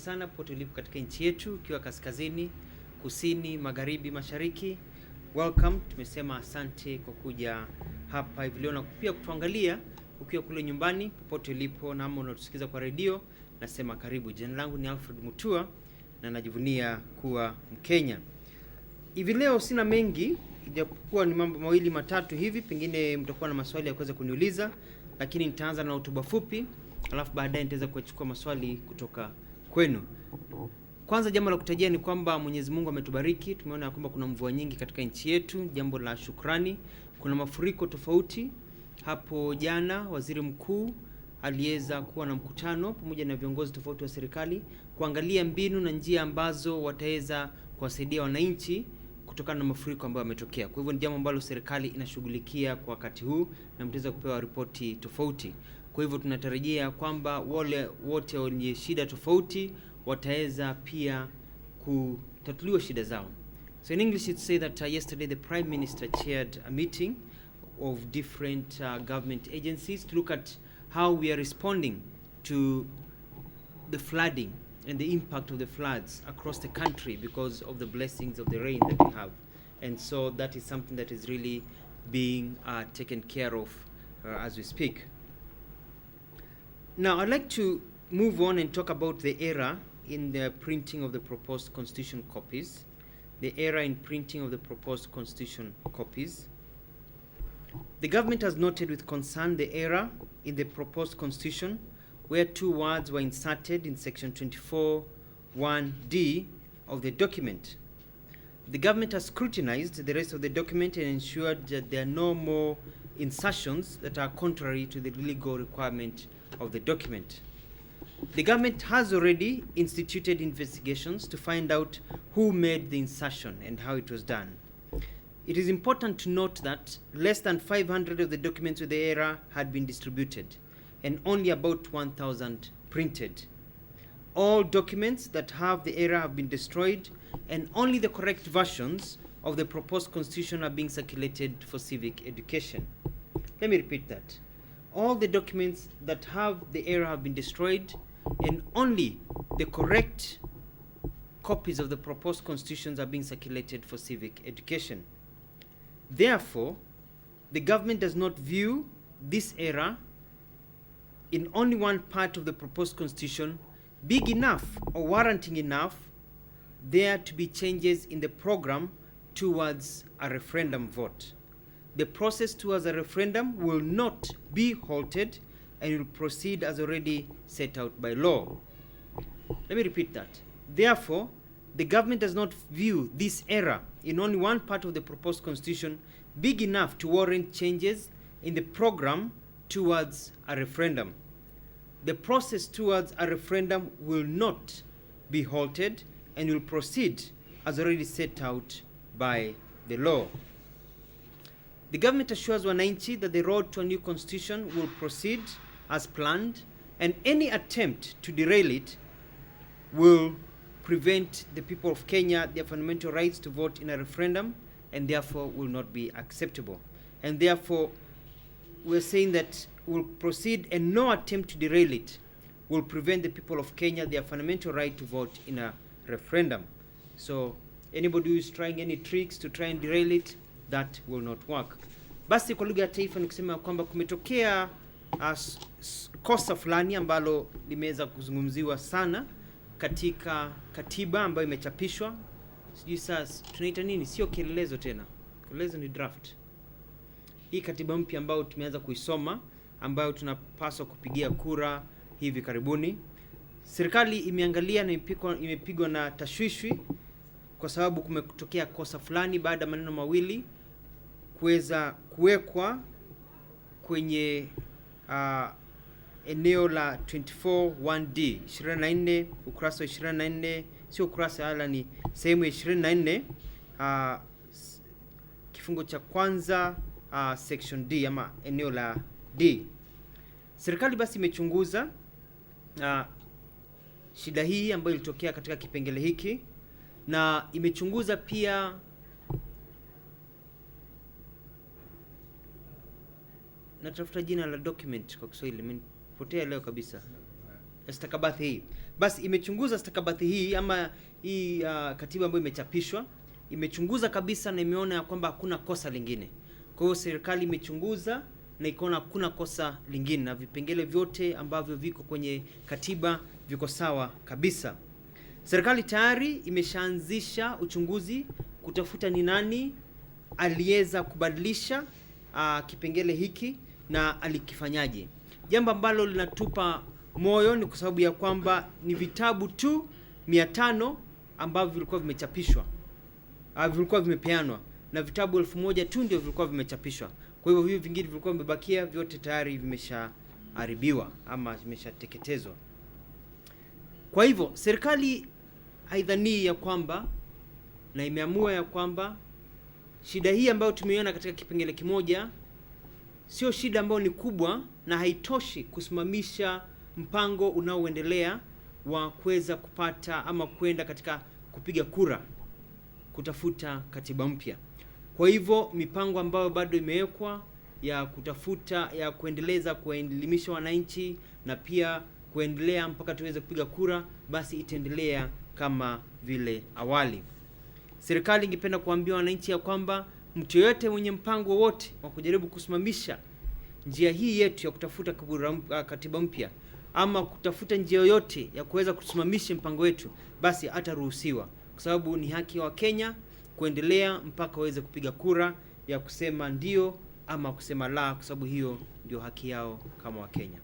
sana popote ulipo katika nchi yetu, ukiwa kaskazini, kusini, magharibi, mashariki. Welcome, tumesema asante kwa kuja hapa hivi leo na pia kutuangalia ukiwa kule nyumbani popote ulipo na ama unatusikiza kwa redio. Nasema karibu. Jina langu ni Alred Mutua na najivunia kuwa Mkenya. Hivi leo sina mengi, ijapokuwa ni mambo mawili matatu hivi, pengine mtakuwa na maswali ya kuweza kuniuliza, lakini nitaanza na hotuba fupi, alafu baadaye nitaweza kuchukua maswali kutoka kwenu. Kwanza jambo la kutajia ni kwamba Mwenyezi Mungu ametubariki. Tumeona kwamba kuna mvua nyingi katika nchi yetu, jambo la shukrani. Kuna mafuriko tofauti. Hapo jana waziri mkuu aliweza kuwa na mkutano pamoja na viongozi tofauti wa serikali kuangalia mbinu na njia ambazo wataweza kuwasaidia wananchi kutokana na mafuriko ambayo yametokea. Kwa hivyo ni jambo ambalo serikali inashughulikia kwa wakati huu na mtaweza kupewa ripoti tofauti. Kwa hivyo tunatarajia kwamba wale wote wenye shida tofauti wataweza pia kutatuliwa shida zao. So in English it say that yesterday the Prime Minister chaired a meeting of different government agencies to look at how we are responding to the flooding and the impact of the floods across the country because of the blessings of the rain that we have. And so that is something that is really being taken care of as we speak. Now I'd like to move on and talk about the error in the printing of the proposed constitution copies. The error in printing of the proposed constitution copies. The government has noted with concern the error in the proposed constitution where two words were inserted in section 24(1)(d) of the document. The government has scrutinized the rest of the document and ensured that there are no more insertions that are contrary to the legal requirement of the document. The government has already instituted investigations to find out who made the insertion and how it was done. It is important to note that less than 500 of the documents with the error had been distributed and only about 1,000 printed. All documents that have the error have been destroyed and only the correct versions of the proposed constitution are being circulated for civic education. Let me repeat that. All the documents that have the error have been destroyed and only the correct copies of the proposed constitutions are being circulated for civic education. Therefore, the government does not view this error in only one part of the proposed constitution big enough or warranting enough there to be changes in the program towards a referendum vote. The process towards a referendum will not be halted and will proceed as already set out by law. Let me repeat that. Therefore, the government does not view this error in only one part of the proposed constitution big enough to warrant changes in the program towards a referendum. The process towards a referendum will not be halted and will proceed as already set out by the law. The government assures wananchi that the road to a new constitution will proceed as planned and any attempt to derail it will prevent the people of Kenya their fundamental rights to vote in a referendum and therefore will not be acceptable. And therefore we're saying that we'll proceed and no attempt to derail it will prevent the people of Kenya their fundamental right to vote in a referendum. So anybody who is trying any tricks to try and derail it, that will not work. Basi kwa lugha ya taifa ni kusema kwamba kumetokea kosa fulani ambalo limeweza kuzungumziwa sana katika katiba ambayo imechapishwa. Sijui sasa tunaita nini, sio kielelezo tena. Kielelezo ni draft. Hii katiba mpya ambayo tumeanza kuisoma ambayo tunapaswa kupigia kura hivi karibuni. Serikali imeangalia na imepigwa na tashwishwi kwa sababu kumetokea kosa fulani baada ya maneno mawili kuweza kuwekwa kwenye eneo la 24(1)(d) 24 ukurasa wa 24, sio ukurasa hala ni sehemu ya 24 kifungo cha kwanza section D ama eneo la D. Serikali basi imechunguza shida hii ambayo ilitokea katika kipengele hiki na imechunguza pia natafuta jina la document kwa Kiswahili, nimepotea leo kabisa. Stakabadhi hii basi imechunguza stakabadhi hii ama hii katiba ambayo imechapishwa, imechunguza kabisa na imeona ya kwamba hakuna kosa lingine. Kwa hiyo serikali imechunguza na ikaona hakuna kosa lingine na vipengele vyote ambavyo viko kwenye katiba viko sawa kabisa. Serikali tayari imeshaanzisha uchunguzi kutafuta ni nani aliweza kubadilisha kipengele hiki na alikifanyaje. Jambo ambalo linatupa moyo ni kwa sababu ya kwamba ni vitabu tu 500 ambavyo vilikuwa vimechapishwa, vilikuwa vimepeanwa, na vitabu 1000 tu ndio vilikuwa vimechapishwa. Kwa hivyo hivi vingine vilikuwa vimebakia, vyote tayari vimeshaharibiwa ama vimeshateketezwa. Kwa hivyo serikali haidhani ya kwamba na imeamua ya kwamba shida hii ambayo tumeiona katika kipengele kimoja sio shida ambayo ni kubwa na haitoshi kusimamisha mpango unaoendelea wa kuweza kupata ama kwenda katika kupiga kura kutafuta katiba mpya. Kwa hivyo mipango ambayo bado imewekwa ya kutafuta ya kuendeleza kuelimisha wananchi na pia kuendelea mpaka tuweze kupiga kura, basi itaendelea kama vile awali. Serikali ingependa kuambia wananchi ya kwamba mtu yote mwenye mpango wote wa kujaribu kusimamisha njia hii yetu ya kutafuta katiba mpya ama kutafuta njia yoyote ya kuweza kusimamisha mpango wetu, basi hataruhusiwa, kwa sababu ni haki ya Wakenya kuendelea mpaka waweze kupiga kura ya kusema ndio ama kusema la, kwa sababu hiyo ndio haki yao kama Wakenya.